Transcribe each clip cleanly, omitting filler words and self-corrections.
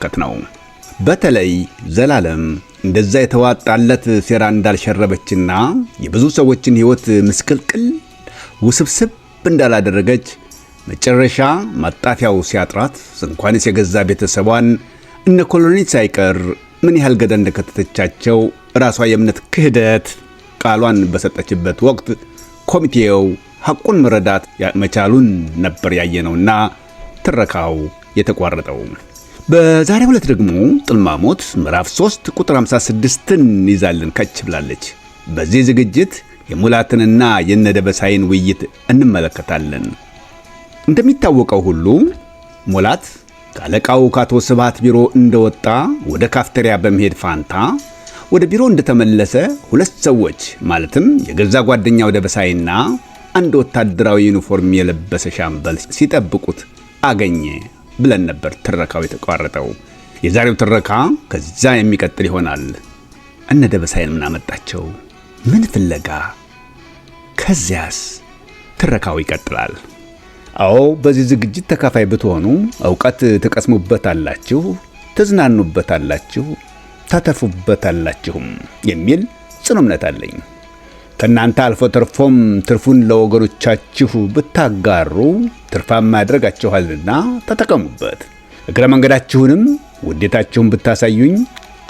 ነው። በተለይ ዘላለም እንደዛ የተዋጣለት ሴራ እንዳልሸረበችና የብዙ ሰዎችን ሕይወት ምስቅልቅል ውስብስብ እንዳላደረገች መጨረሻ ማጣፊያው ሲያጥራት እንኳንስ የገዛ ቤተሰቧን እነ ኮሎኔል ሳይቀር ምን ያህል ገደል እንደከተተቻቸው ራሷ የእምነት ክህደት ቃሏን በሰጠችበት ወቅት ኮሚቴው ሐቁን መረዳት መቻሉን ነበር ያየነውና ትረካው የተቋረጠው። በዛሬው ዕለት ደግሞ ጥልማሞት ምዕራፍ 3 ቁጥር 56ን ይዛልን ከች ብላለች። በዚህ ዝግጅት የሙላትንና የነደበሳይን ውይይት እንመለከታለን። እንደሚታወቀው ሁሉ ሙላት ካለቃው ካቶ ስብሐት ቢሮ እንደወጣ ወደ ካፍቴሪያ በመሄድ ፋንታ ወደ ቢሮ እንደተመለሰ ሁለት ሰዎች ማለትም የገዛ ጓደኛው ደበሳይና አንድ ወታደራዊ ዩኒፎርም የለበሰ ሻምበል ሲጠብቁት አገኘ ብለን ነበር ትረካው የተቋረጠው። የዛሬው ትረካ ከዛ የሚቀጥል ይሆናል። እነ ደበሳይን ምን አመጣቸው? ምን ፍለጋ? ከዚያስ? ትረካው ይቀጥላል። አዎ በዚህ ዝግጅት ተካፋይ ብትሆኑ ዕውቀት ትቀስሙበታላችሁ፣ ትዝናኑበታላችሁ፣ ታተርፉበታላችሁም የሚል ጽኑ እምነት አለኝ። ከእናንተ አልፎ ተርፎም ትርፉን ለወገኖቻችሁ ብታጋሩ ትርፋማ ያደርጋችኋልና ተጠቀሙበት። እግረ መንገዳችሁንም ውዴታችሁን ብታሳዩኝ፣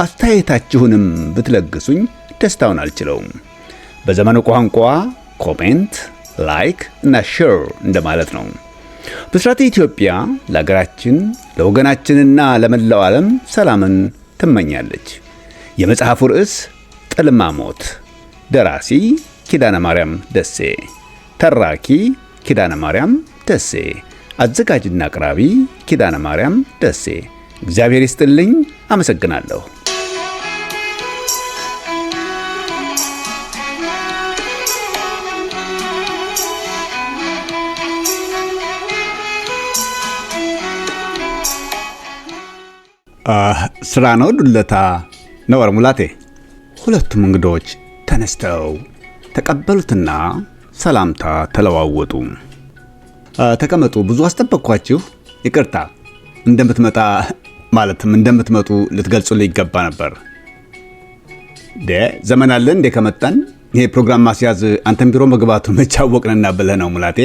አስተያየታችሁንም ብትለግሱኝ ደስታውን አልችለውም። በዘመኑ ቋንቋ ኮሜንት፣ ላይክ እና ሼር እንደማለት ነው። ብስራት ኢትዮጵያ ለሀገራችን ለወገናችንና ለመላው ዓለም ሰላምን ትመኛለች። የመጽሐፉ ርዕስ ጥልማሞት፣ ደራሲ ኪዳነ ማርያም ደሴ፣ ተራኪ ኪዳነ ማርያም ደሴ፣ አዘጋጅና አቅራቢ ኪዳነ ማርያም ደሴ። እግዚአብሔር ይስጥልኝ። አመሰግናለሁ። ስራ ነው ዱለታ ነው ሙላቴ? ሁለቱም እንግዶች ተነስተው ተቀበሉትና ሰላምታ ተለዋወጡ። ተቀመጡ፣ ብዙ አስጠበቅኳችሁ፣ ይቅርታ። እንደምትመጡ ልትገልጹልኝ ይገባ ነበር። ዘመን አለ እንዴ ከመጣን? ይሄ ፕሮግራም ማስያዝ አንተን ቢሮ መግባቱ መቻወቅንና ብለህ ነው ሙላቴ?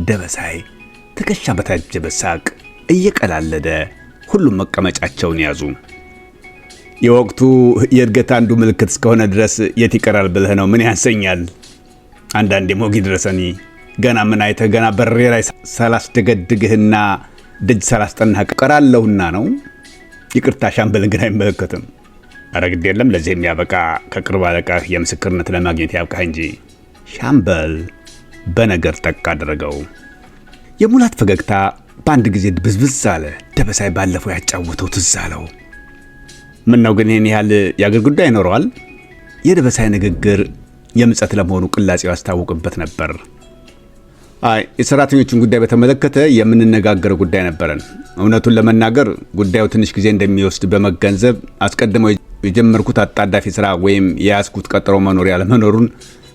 ደበሳይ ትከሻ በታጀበ ሳቅ እየቀላለደ ሁሉም መቀመጫቸውን ያዙ። የወቅቱ የእድገት አንዱ ምልክት እስከሆነ ድረስ የት ይቀራል ብለህ ነው? ምን ያንሰኛል? አንዳንዴ ሞጊ ድረሰኒ ገና ምን አይተህ ገና በሬ ላይ ሳላስደገድግህና ደጅ ሳላስጠናህ ቀራለሁና ነው። ይቅርታ ሻምበልን ግን አይመለከትም። ኧረ ግድ የለም፣ ለዚህ የሚያበቃ ከቅርብ አለቃህ የምስክርነት ለማግኘት ያብቃህ እንጂ። ሻምበል በነገር ጠቅ አደረገው። የሙላት ፈገግታ በአንድ ጊዜ ብዝብዝ አለ። ደበሳይ ባለፈው ያጫወተው ትዝ አለው። ምን ነው ግን ይህን ያህል የአገር ጉዳይ ይኖረዋል? የደበሳይ ንግግር የምጸት ለመሆኑ ቅላጼው ያስታውቅበት ነበር። የሰራተኞችን ጉዳይ በተመለከተ የምንነጋገረው ጉዳይ ነበረን። እውነቱን ለመናገር ጉዳዩ ትንሽ ጊዜ እንደሚወስድ በመገንዘብ አስቀድመው የጀመርኩት አጣዳፊ ስራ ወይም የያዝኩት ቀጠሮ መኖር ያለመኖሩን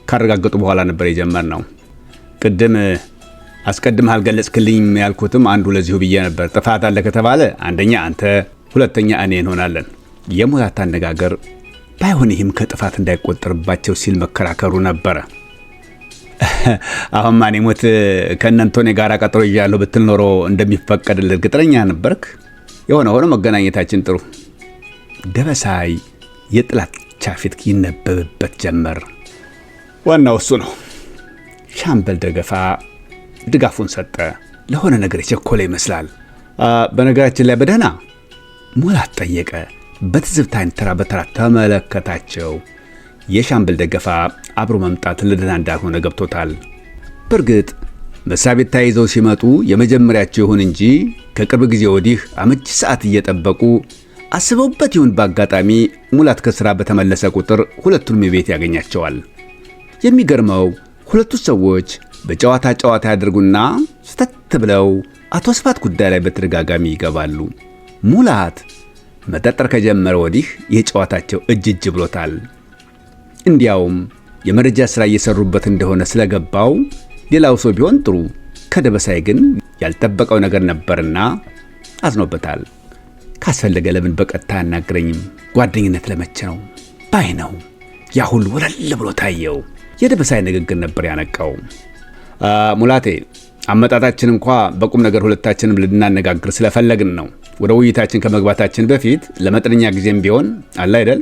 ካረጋገጡ በኋላ ነበር የጀመርነው። ቅድም አስቀድመህ አልገለጽክልኝም ያልኩትም አንዱ ለዚሁ ብዬ ነበር። ጥፋት አለ ከተባለ አንደኛ አንተ፣ ሁለተኛ እኔ እንሆናለን። የሙላት አነጋገር ባይሆን ይህም ከጥፋት እንዳይቆጠርባቸው ሲል መከራከሩ ነበረ። አሁን ማን ሞት ከእነንቶኔ ጋር ቀጠሮ ይዣለሁ ብትል ኖሮ እንደሚፈቀድልህ እርግጠኛ ነበርክ? የሆነ ሆኖ መገናኘታችን ጥሩ። ደበሳይ የጥላቻ ፊት ይነበብበት ጀመር። ዋናው እሱ ነው። ሻምበል ደገፋ ድጋፉን ሰጠ። ለሆነ ነገር የቸኮለ ይመስላል። በነገራችን ላይ በደህና? ሙላት ጠየቀ። በትዝብት አይን ተራ በተራ ተመለከታቸው። የሻምበል ደገፋ አብሮ መምጣት ለደህና እንዳልሆነ ገብቶታል። በእርግጥ መስሪያ ቤት ተያይዘው ሲመጡ የመጀመሪያቸው ይሁን እንጂ ከቅርብ ጊዜ ወዲህ አመቺ ሰዓት እየጠበቁ አስበውበት ይሁን በአጋጣሚ ሙላት ከስራ በተመለሰ ቁጥር ሁለቱንም ቤት ያገኛቸዋል። የሚገርመው ሁለቱ ሰዎች በጨዋታ ያደርጉና ስተት ብለው አቶ ስብሐት ጉዳይ ላይ በተደጋጋሚ ይገባሉ። ሙላት መጠጠር ከጀመረ ወዲህ የጨዋታቸው እጅ ብሎታል። እንዲያውም የመረጃ ሥራ እየሰሩበት እንደሆነ ስለገባው ሌላው ሰው ቢሆን ጥሩ፣ ከደበሳይ ግን ያልጠበቀው ነገር ነበርና አዝኖበታል። ካስፈለገ ለምን በቀጥታ አናግረኝም? ጓደኝነት ለመቼ ነው ባይ ነው። ያ ሁሉ ወለል ብሎ ታየው። የደበሳይ ንግግር ነበር ያነቃው። ሙላቴ አመጣጣችን እንኳ በቁም ነገር ሁለታችንም ልናነጋግር ስለፈለግን ነው። ወደ ውይይታችን ከመግባታችን በፊት ለመጠነኛ ጊዜም ቢሆን አለ አይደል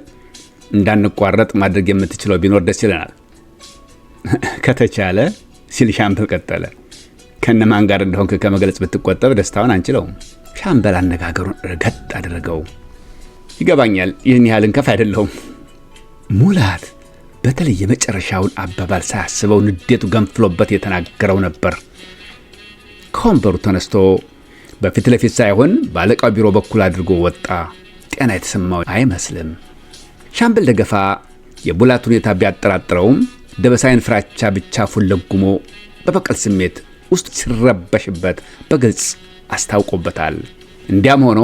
እንዳንቋረጥ ማድረግ የምትችለው ቢኖር ደስ ይለናል። ከተቻለ ሲል ሻምበል ቀጠለ። ከነማን ጋር እንደሆንክ ከመግለጽ ብትቆጠብ ደስታውን አንችለውም። ሻምበል አነጋገሩን ረገጥ አደረገው። ይገባኛል፣ ይህን ያህል እንከፍ አይደለሁም። ሙላት በተለይ የመጨረሻውን አባባል ሳያስበው ንዴቱ ገንፍሎበት የተናገረው ነበር። ከወንበሩ ተነስቶ በፊት ለፊት ሳይሆን በአለቃው ቢሮ በኩል አድርጎ ወጣ። ጤና የተሰማው አይመስልም። ሻምበል ደገፋ የሙላት ሁኔታ ቢያጠራጥረውም ደበሳይን ፍራቻ ብቻ ፉለጉሞ በበቀል ስሜት ውስጥ ሲረበሽበት በግልጽ አስታውቆበታል። እንዲያም ሆኖ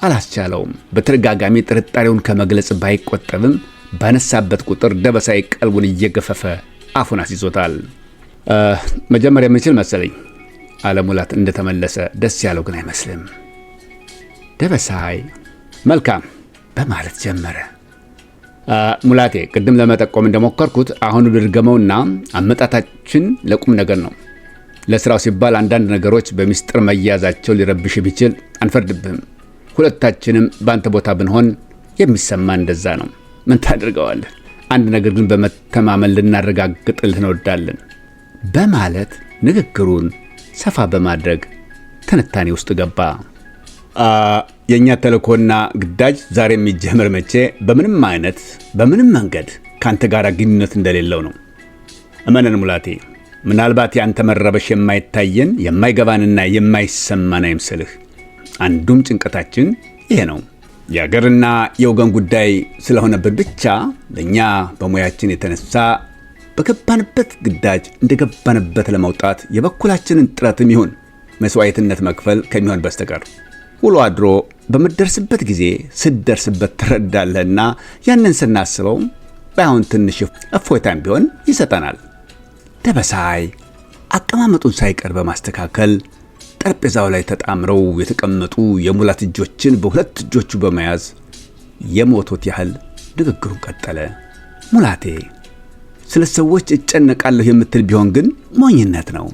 አላስቻለውም። በተደጋጋሚ ጥርጣሬውን ከመግለጽ ባይቆጠብም ባነሳበት ቁጥር ደበሳይ ቀልቡን እየገፈፈ አፉን አስይዞታል። መጀመሪያ የምችል መሰለኝ አለ ሙላት እንደተመለሰ። ደስ ያለው ግን አይመስልም። ደበሳይ መልካም በማለት ጀመረ። ሙላቴ ቅድም ለመጠቆም እንደሞከርኩት አሁን ድርገመውና አመጣታችን ለቁም ነገር ነው። ለስራው ሲባል አንዳንድ ነገሮች በሚስጥር መያዛቸው ሊረብሽ ቢችል አንፈርድብህም። ሁለታችንም በአንተ ቦታ ብንሆን የሚሰማ እንደዛ ነው። ምን ታደርገዋለህ? አንድ ነገር ግን በመተማመን ልናረጋግጥልህ እንወዳለን በማለት ንግግሩን ሰፋ በማድረግ ትንታኔ ውስጥ ገባ። የእኛ ተልእኮና ግዳጅ ዛሬ የሚጀምር መቼ በምንም መንገድ ከአንተ ጋር ግንኙነት እንደሌለው ነው። እመነን ሙላቴ፣ ምናልባት የአንተ መረበሽ የማይታየን የማይገባንና የማይሰማን አይምስልህ። አንዱም ጭንቀታችን ይሄ ነው። የአገርና የወገን ጉዳይ ስለሆነብን ብቻ ለእኛ በሙያችን የተነሳ በገባንበት ግዳጅ እንደገባንበት ለመውጣት የበኩላችንን ጥረትም ይሁን መስዋዕትነት መክፈል ከሚሆን በስተቀር ውሎ አድሮ በምትደርስበት ጊዜ ስትደርስበት ትረዳለህና ያንን ስናስበው ባይሆን ትንሽ እፎይታም ቢሆን ይሰጠናል። ደበሳይ አቀማመጡን ሳይቀር በማስተካከል ጠረጴዛው ላይ ተጣምረው የተቀመጡ የሙላት እጆችን በሁለት እጆቹ በመያዝ የሞቶት ያህል ንግግሩን ቀጠለ። ሙላቴ ስለ ሰዎች እጨነቃለሁ የምትል ቢሆን ግን ሞኝነት ነው።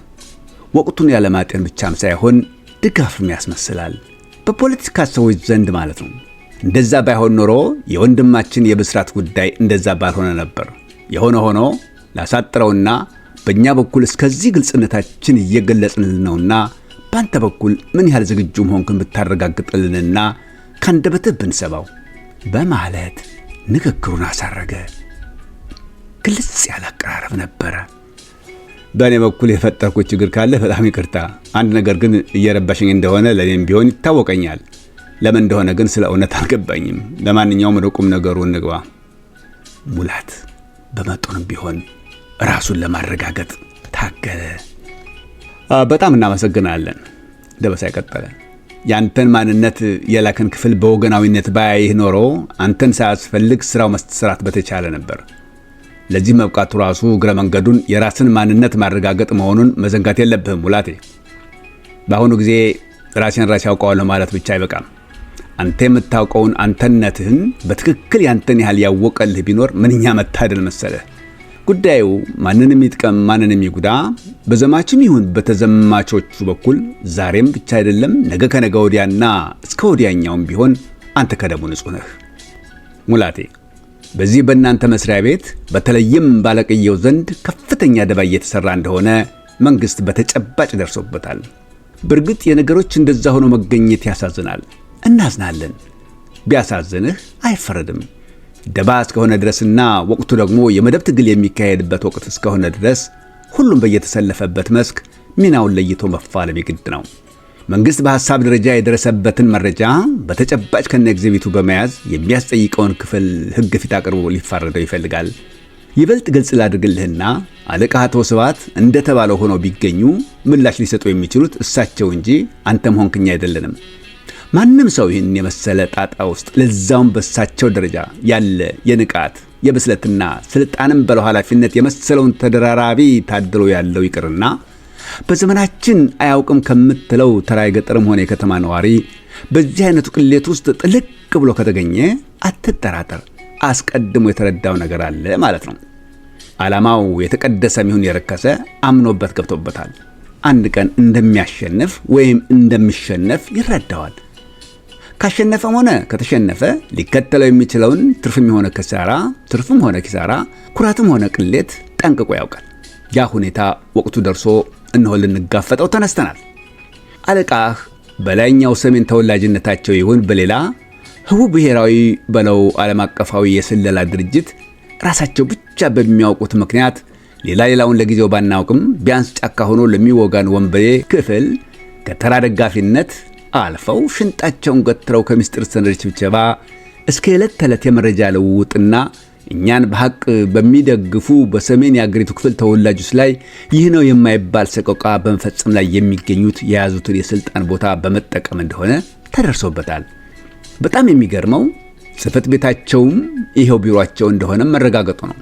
ወቅቱን ያለማጤን ብቻም ሳይሆን ድጋፍም ያስመስላል፣ በፖለቲካ ሰዎች ዘንድ ማለት ነው። እንደዛ ባይሆን ኖሮ የወንድማችን የብስራት ጉዳይ እንደዛ ባልሆነ ነበር። የሆነ ሆኖ ላሳጥረውና በእኛ በኩል እስከዚህ ግልጽነታችን እየገለጽንልን ነውና በአንተ በኩል ምን ያህል ዝግጁ መሆንክን ብታረጋግጥልንና ካንደበትህ ብንሰባው በማለት ንግግሩን አሳረገ። ግልጽ ያለ አቀራረብ ነበረ። በእኔ በኩል የፈጠርኩት ችግር ካለ በጣም ይቅርታ። አንድ ነገር ግን እየረበሸኝ እንደሆነ ለእኔም ቢሆን ይታወቀኛል። ለምን እንደሆነ ግን ስለ እውነት አልገባኝም። ለማንኛውም ወደ ቁም ነገሩ እንግባ። ሙላት በመጠኑም ቢሆን ራሱን ለማረጋገጥ ታገለ። በጣም እናመሰግናለን። ደበሳይ ቀጠለ። ያንተን ማንነት የላከን ክፍል በወገናዊነት ባያይህ ኖሮ አንተን ሳያስፈልግ ስራው መስራት በተቻለ ነበር። ለዚህ መብቃቱ ራሱ እግረ መንገዱን የራስን ማንነት ማረጋገጥ መሆኑን መዘንጋት የለብህም ሙላቴ። በአሁኑ ጊዜ ራሴን ያውቀዋለሁ ማለት ብቻ አይበቃም። አንተ የምታውቀውን አንተነትህን በትክክል ያንተን ያህል ያወቀልህ ቢኖር ምንኛ መታደል መሰለህ። ጉዳዩ ማንንም ይጥቀም ማንንም ይጉዳ በዘማችም ይሁን በተዘማቾቹ በኩል ዛሬም ብቻ አይደለም ነገ ከነገ ወዲያና እስከ ወዲያኛውም ቢሆን አንተ ከደሙ ንጹህ ነህ ሙላቴ። በዚህ በእናንተ መስሪያ ቤት በተለይም ባለቅየው ዘንድ ከፍተኛ ደባ እየተሰራ እንደሆነ መንግስት በተጨባጭ ደርሶበታል። በእርግጥ የነገሮች እንደዛ ሆኖ መገኘት ያሳዝናል፣ እናዝናለን። ቢያሳዝንህ አይፈረድም። ደባ እስከሆነ ድረስና ወቅቱ ደግሞ የመደብ ትግል የሚካሄድበት ወቅት እስከሆነ ድረስ ሁሉም በየተሰለፈበት መስክ ሚናውን ለይቶ መፋለም ግድ ነው። መንግስት በሐሳብ ደረጃ የደረሰበትን መረጃ በተጨባጭ ከነ ኤግዚቢቱ በመያዝ የሚያስጠይቀውን ክፍል ህግ ፊት አቅርቦ ሊፋረደው ይፈልጋል። ይበልጥ ግልጽ ላድርግልህና አለቃ አቶ ስብሐት እንደተባለው ሆነው ቢገኙ ምላሽ ሊሰጡ የሚችሉት እሳቸው እንጂ አንተም ሆንክኛ አይደለንም። ማንም ሰው ይህን የመሰለ ጣጣ ውስጥ ለዛውም በሳቸው ደረጃ ያለ የንቃት የብስለትና ስልጣንም በለው ኃላፊነት የመሰለውን ተደራራቢ ታድሎ ያለው ይቅርና በዘመናችን አያውቅም ከምትለው ተራ የገጠርም ሆነ የከተማ ነዋሪ በዚህ አይነቱ ቅሌት ውስጥ ጥልቅ ብሎ ከተገኘ አትጠራጠር፣ አስቀድሞ የተረዳው ነገር አለ ማለት ነው። ዓላማው የተቀደሰ ይሁን የረከሰ አምኖበት ገብቶበታል። አንድ ቀን እንደሚያሸንፍ ወይም እንደሚሸነፍ ይረዳዋል። ካሸነፈም ሆነ ከተሸነፈ ሊከተለው የሚችለውን ትርፍም ሆነ ኪሳራ፣ ኩራትም ሆነ ቅሌት ጠንቅቆ ያውቃል። ያ ሁኔታ ወቅቱ ደርሶ እነሆ ልንጋፈጠው ተነስተናል። አለቃህ በላይኛው ሰሜን ተወላጅነታቸው ይሁን በሌላ ህቡ ብሔራዊ በለው ዓለም አቀፋዊ የስለላ ድርጅት ራሳቸው ብቻ በሚያውቁት ምክንያት ሌላውን ለጊዜው ባናውቅም ቢያንስ ጫካ ሆኖ ለሚወጋን ወንበዴ ክፍል ከተራ ደጋፊነት አልፈው ሽንጣቸውን ገትረው ከምስጢር ሰነዶች ጭብጨባ እስከ ዕለት ተዕለት የመረጃ ልውውጥና እኛን በሐቅ በሚደግፉ በሰሜን የአገሪቱ ክፍል ተወላጆች ላይ ይህ ነው የማይባል ሰቆቃ በመፈጸም ላይ የሚገኙት የያዙትን የስልጣን ቦታ በመጠቀም እንደሆነ ተደርሶበታል። በጣም የሚገርመው ጽሕፈት ቤታቸውም ይሄው ቢሮአቸው እንደሆነ መረጋገጡ ነው።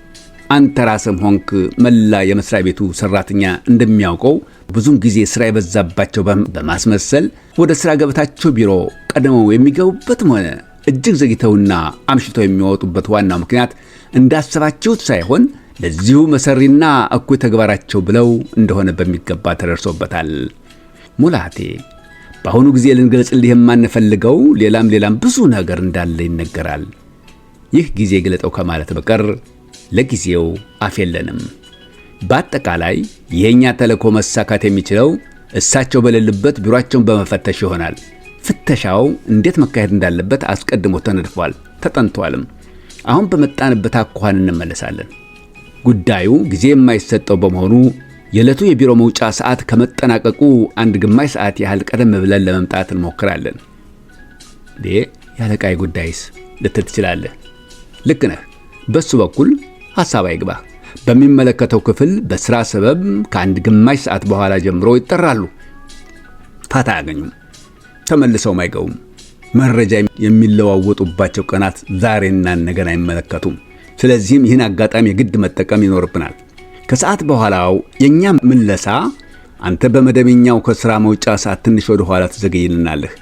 አንተ ራስም ሆንክ መላ የመስሪያ ቤቱ ሰራተኛ እንደሚያውቀው ብዙም ጊዜ ስራ የበዛባቸው በማስመሰል ወደ ስራ ገበታቸው ቢሮ ቀድመው የሚገቡበትም ሆነ እጅግ ዘግይተውና አምሽተው የሚወጡበት ዋናው ምክንያት እንዳሰባችሁት ሳይሆን ለዚሁ መሰሪና እኩይ ተግባራቸው ብለው እንደሆነ በሚገባ ተደርሶበታል። ሙላቴ፣ በአሁኑ ጊዜ ልንገልጽልህ የማንፈልገው ሌላም ብዙ ነገር እንዳለ ይነገራል። ይህ ጊዜ ግለጠው ከማለት በቀር ለጊዜው አፍ የለንም። በአጠቃላይ የኛ ተልእኮ መሳካት የሚችለው እሳቸው በሌሉበት ቢሮአቸውን በመፈተሽ ይሆናል። ፍተሻው እንዴት መካሄድ እንዳለበት አስቀድሞ ተነድፏል፣ ተጠንቷልም። አሁን በመጣንበት አኳኋን እንመለሳለን። ጉዳዩ ጊዜ የማይሰጠው በመሆኑ የዕለቱ የቢሮ መውጫ ሰዓት ከመጠናቀቁ አንድ ግማሽ ሰዓት ያህል ቀደም ብለን ለመምጣት እንሞክራለን። ያለቃይ ጉዳይስ ልትል ትችላለህ። ልክ ነህ። በሱ በኩል ሐሳብ አይግባ። በሚመለከተው ክፍል በስራ ሰበብ ከአንድ ግማሽ ሰዓት በኋላ ጀምሮ ይጠራሉ። ፋታ አያገኙም፣ ተመልሰውም አይገቡም። መረጃ የሚለዋወጡባቸው ቀናት ዛሬና ነገን አይመለከቱም። ስለዚህም ይህን አጋጣሚ የግድ መጠቀም ይኖርብናል። ከሰዓት በኋላው የኛ ምለሳ አንተ በመደበኛው ከስራ መውጫ ሰዓት ትንሽ ወደ ኋላ ትዘገይልናለህ።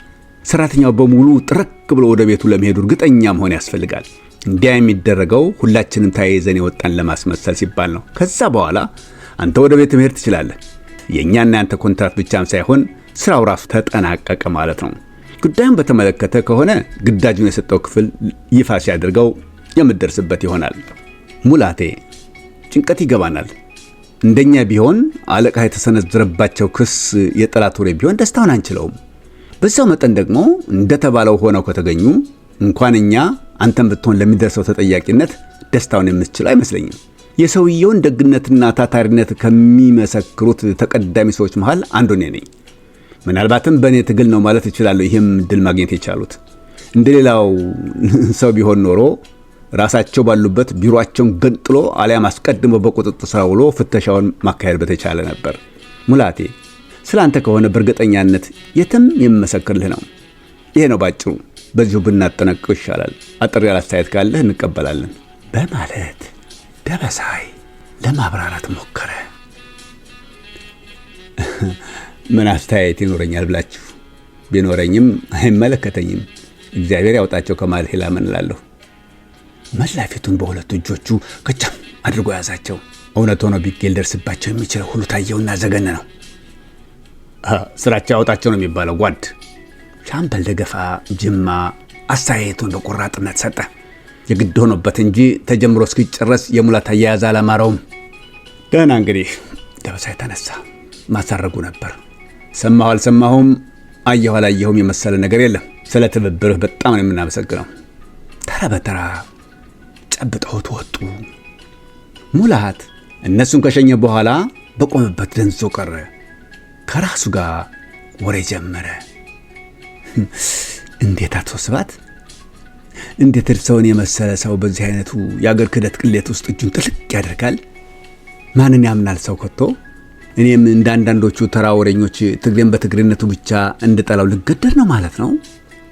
ሰራተኛው በሙሉ ጥርቅ ብሎ ወደ ቤቱ ለመሄዱ እርግጠኛ መሆን ያስፈልጋል። እንዲያ የሚደረገው ሁላችንም ተያይዘን የወጣን ለማስመሰል ሲባል ነው። ከዛ በኋላ አንተ ወደ ቤት መሄድ ትችላለህ። የኛና ያንተ ኮንትራክት ብቻም ሳይሆን ስራው ራሱ ተጠናቀቀ ማለት ነው። ጉዳዩን በተመለከተ ከሆነ ግዳጁን የሰጠው ክፍል ይፋ ሲያደርገው የምትደርስበት ይሆናል። ሙላቴ፣ ጭንቀት ይገባናል። እንደኛ ቢሆን አለቃ የተሰነዘረባቸው ክስ የጠላት ወሬ ቢሆን ደስታውን አንችለውም። በዛው መጠን ደግሞ እንደተባለው ሆነው ከተገኙ እንኳን እኛ አንተም ብትሆን ለሚደርሰው ተጠያቂነት ደስታውን የምትችል አይመስለኝም። የሰውየውን ደግነትና ታታሪነት ከሚመሰክሩት ተቀዳሚ ሰዎች መሃል አንዱ እኔ ነኝ። ምናልባትም በእኔ ትግል ነው ማለት እችላለሁ ይህም ድል ማግኘት የቻሉት። እንደሌላው ሰው ቢሆን ኖሮ ራሳቸው ባሉበት ቢሮአቸውን ገንጥሎ አሊያም አስቀድሞ በቁጥጥር ስር ውሎ ፍተሻውን ማካሄድ በተቻለ ነበር። ሙላቴ፣ ስላንተ ከሆነ በእርግጠኛነት የትም የምመሰክርልህ ነው። ይሄ ነው ባጭሩ። በዚሁ ብናጠናቅቀው ይሻላል። አጥር ያለ አስተያየት ካለህ እንቀበላለን በማለት ደበሳይ ለማብራራት ሞከረ። ምን አስተያየት ይኖረኛል ብላችሁ ቢኖረኝም አይመለከተኝም፣ እግዚአብሔር ያውጣቸው ከማለት ሌላ ምን እላለሁ። መላፊቱን በሁለቱ እጆቹ ከቻም አድርጎ ያዛቸው። እውነት ሆኖ ቢገኝ ደርስባቸው የሚችለው ሁሉ ታየውና ዘገነ ነው። ስራቸው ያውጣቸው ነው የሚባለው ጓድ። ሻምበል ደገፋ ጅማ አስተያየቱን በቆራጥነት ሰጠ። የግድ ሆኖበት እንጂ ተጀምሮ እስኪጨረስ የሙላት አያያዝ አላማረውም። ደህና እንግዲህ ደበሳይ ተነሳ። ማሳረጉ ነበር። ሰማሁ አልሰማሁም፣ አየሁ አላየሁም የመሰለ ነገር የለም። ስለ ትብብርህ በጣም ነው የምናመሰግነው። ተራ በተራ ጨብጠውት ወጡ። ሙላት እነሱን ከሸኘ በኋላ በቆመበት ደንዞ ቀረ። ከራሱ ጋር ወሬ ጀመረ። እንዴት አቶ ስብሐት፣ እንዴት ሰውን የመሰለ ሰው በዚህ አይነቱ የአገር ክህደት ቅሌት ውስጥ እጁን ጥልቅ ያደርጋል? ማንን ያምናል ሰው ከቶ? እኔም እንዳንዳንዶቹ ተራ ወሬኞች ትግሬን በትግሬነቱ ብቻ እንድጠላው ልገደድ ነው ማለት ነው?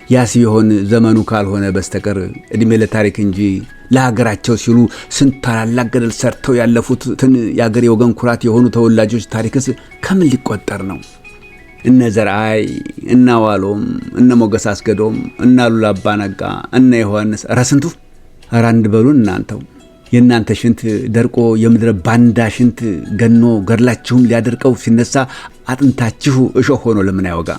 ያስ ቢሆን ዘመኑ ካልሆነ በስተቀር እድሜ ለታሪክ እንጂ ለሀገራቸው ሲሉ ስንት ታላላቅ ገደል ሰርተው ያለፉትን የአገር የወገን ኩራት የሆኑ ተወላጆች ታሪክስ ከምን ሊቆጠር ነው? እነ ዘርአይ እነ ዋሎም እነ ሞገስ አስገዶም እነ አሉላ አባነጋ እነ ዮሐንስ ረስንቱ አራንድ በሉን እናንተው የእናንተ ሽንት ደርቆ የምድረ ባንዳ ሽንት ገኖ ገድላችሁም ሊያደርቀው ሲነሳ አጥንታችሁ እሾህ ሆኖ ለምን አይወጋ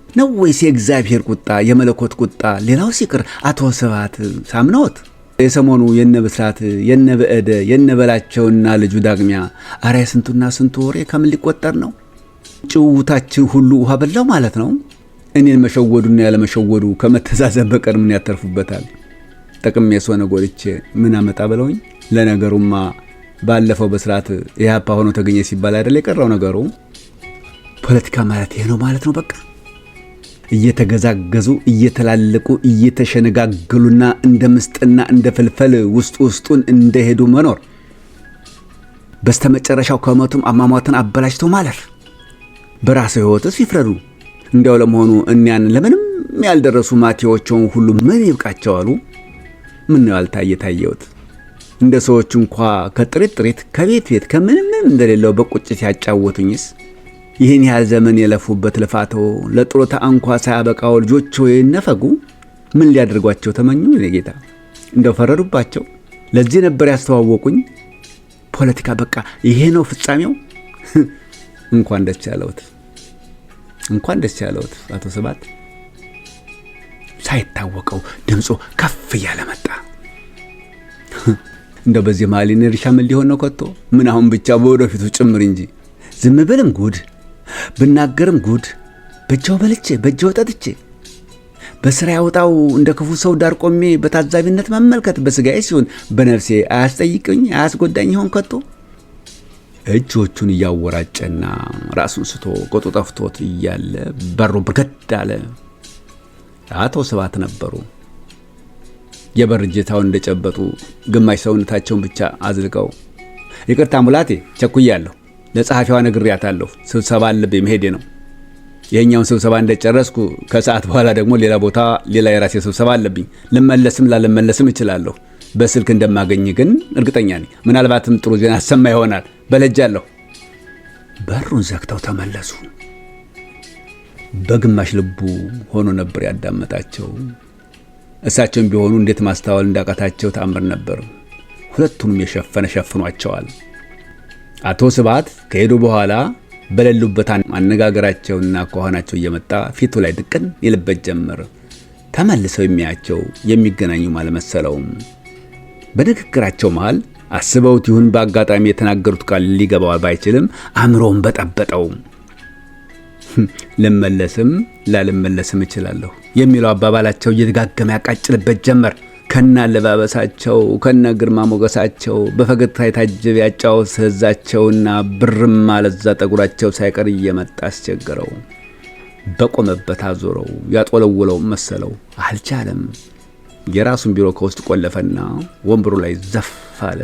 ነው ወይስ የእግዚአብሔር ቁጣ የመለኮት ቁጣ? ሌላው ሲቅር አቶ ስብሐት ሳምነውት የሰሞኑ የነ ብስራት የነ በእደ የነ በላቸውና ልጁ ዳግሚያ አረ ስንቱና ስንቱ ወሬ ከምን ሊቆጠር ነው? ጭውውታችን ሁሉ ውሃ በላው ማለት ነው። እኔን መሸወዱና ያለመሸወዱ ከመተዛዘን በቀር ምን ያተርፉበታል? ጠቅሜ የሶነ ጎልቼ ምን አመጣ ብለውኝ። ለነገሩማ ባለፈው በስርዓት ኢህአፓ ሆኖ ተገኘ ሲባል አይደል የቀረው ነገሩ። ፖለቲካ ማለት ይሄ ነው ማለት ነው። በቃ እየተገዛገዙ እየተላለቁ እየተሸነጋገሉና እንደ ምስጥና እንደ ፍልፈል ውስጡን እንደሄዱ መኖር፣ በስተመጨረሻው ከሞቱም አሟሟትን አበላሽቶ ማለፍ፣ በራስ ህይወትስ ይፍረዱ። እንዲያው ለመሆኑ እኛን ለምንም ያልደረሱ ማቴዎችን ሁሉ ምን ይብቃቸው አሉ? ምን ያልታየውት እንደ ሰዎች እንኳ ከጥሪት ከቤት ከምንም እንደሌለው በቁጭት ያጫወቱኝስ ይህን ያህል ዘመን የለፉበት ልፋቶ ለጥሮታ እንኳ ሳያበቃው ልጆቹ ይነፈጉ ምን ሊያደርጓቸው ተመኙ? ለጌታ እንደው ፈረዱባቸው። ለዚህ ነበር ያስተዋወቁኝ። ፖለቲካ በቃ ይሄ ነው ፍጻሜው። እንኳን ደስ ያለውት አቶ ስብሐት። ሳይታወቀው ድምፁ ከፍ እያለ መጣ። እንደው በዚህ መሀል እርሻ ምን ሊሆን ነው ከቶ? ምን አሁን ብቻ በወደፊቱ ጭምር እንጂ ዝም ብልም ጉድ ብናገርም ጉድ፣ በእጃው በልቼ በእጃው ጠጥቼ በስራ ያወጣው እንደ ክፉ ሰው ዳር ቆሜ በታዛቢነት መመልከት በስጋዬ ሲሆን በነፍሴ አያስጠይቅኝ አያስጎዳኝ ይሆን ከቶ? እጆቹን እያወራጨና ራሱን ስቶ ቆጡ ጠፍቶት እያለ በሩ ብርገድ አለ። አቶ ስብሐት ነበሩ። የበር እጀታውን እንደጨበጡ ግማሽ ሰውነታቸውን ብቻ አዝልቀው ይቅርታ ሙላቴ ቸኩያለሁ፣ ለጸሐፊዋ ነግሬያታለሁ፣ ስብሰባ አለብኝ መሄዴ ነው። ይሄኛውን ስብሰባ እንደጨረስኩ ከሰዓት በኋላ ደግሞ ሌላ ቦታ ሌላ የራሴ ስብሰባ አለብኝ። ልመለስም ላለመለስም እችላለሁ። በስልክ እንደማገኝ ግን እርግጠኛ ነኝ። ምናልባትም ጥሩ ዜና አሰማ ይሆናል። በለጃለሁ። በሩን ዘግተው ተመለሱ። በግማሽ ልቡ ሆኖ ነበር ያዳመጣቸው። እሳቸውም ቢሆኑ እንዴት ማስተዋል እንዳቃታቸው ተአምር ነበር። ሁለቱንም የሸፈነ ሸፍኗቸዋል። አቶ ስብሐት ከሄዱ በኋላ በሌሉበት አነጋገራቸውና ከሆናቸው እየመጣ ፊቱ ላይ ድቅን ይልበት ጀመር። ተመልሰው የሚያቸው የሚገናኙ አልመሰለውም። በንግግራቸው መሃል አስበውት ይሁን በአጋጣሚ የተናገሩት ቃል ሊገባው ባይችልም አእምሮውን በጠበጠው። ልመለስም ላልመለስም እችላለሁ የሚለው አባባላቸው እየተጋገመ ያቃጭልበት ጀመር። ከና ለባበሳቸው ከና ግርማ ሞገሳቸው በፈገግታ የታጀበ ያጫወት ህዛቸውና ብርማ ለዛ ጠጉራቸው ሳይቀር እየመጣ አስቸገረው። በቆመበት አዞረው ያጦለውለው መሰለው። አልቻለም። የራሱን ቢሮ ከውስጥ ቆለፈና ወንበሩ ላይ ዘፍ አለ።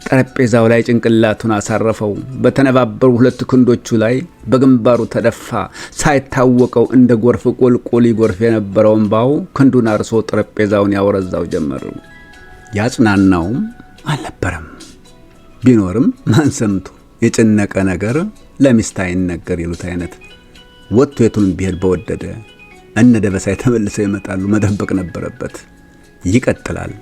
ጠረጴዛው ላይ ጭንቅላቱን አሳረፈው። በተነባበሩ ሁለት ክንዶቹ ላይ በግንባሩ ተደፋ። ሳይታወቀው እንደ ጎርፍ ቁልቁል ይጎርፍ የነበረውን ባው ክንዱን አርሶ ጠረጴዛውን ያወረዛው ጀመር። ያጽናናውም አልነበረም። ቢኖርም ማን ሰምቶ የጨነቀ ነገር ለሚስት አይነገር ይሉት አይነት ወጥቶ የቱን ቢሄድ በወደደ እነ ደበሳይ ተመልሰው ይመጣሉ። መጠበቅ ነበረበት። ይቀጥላል።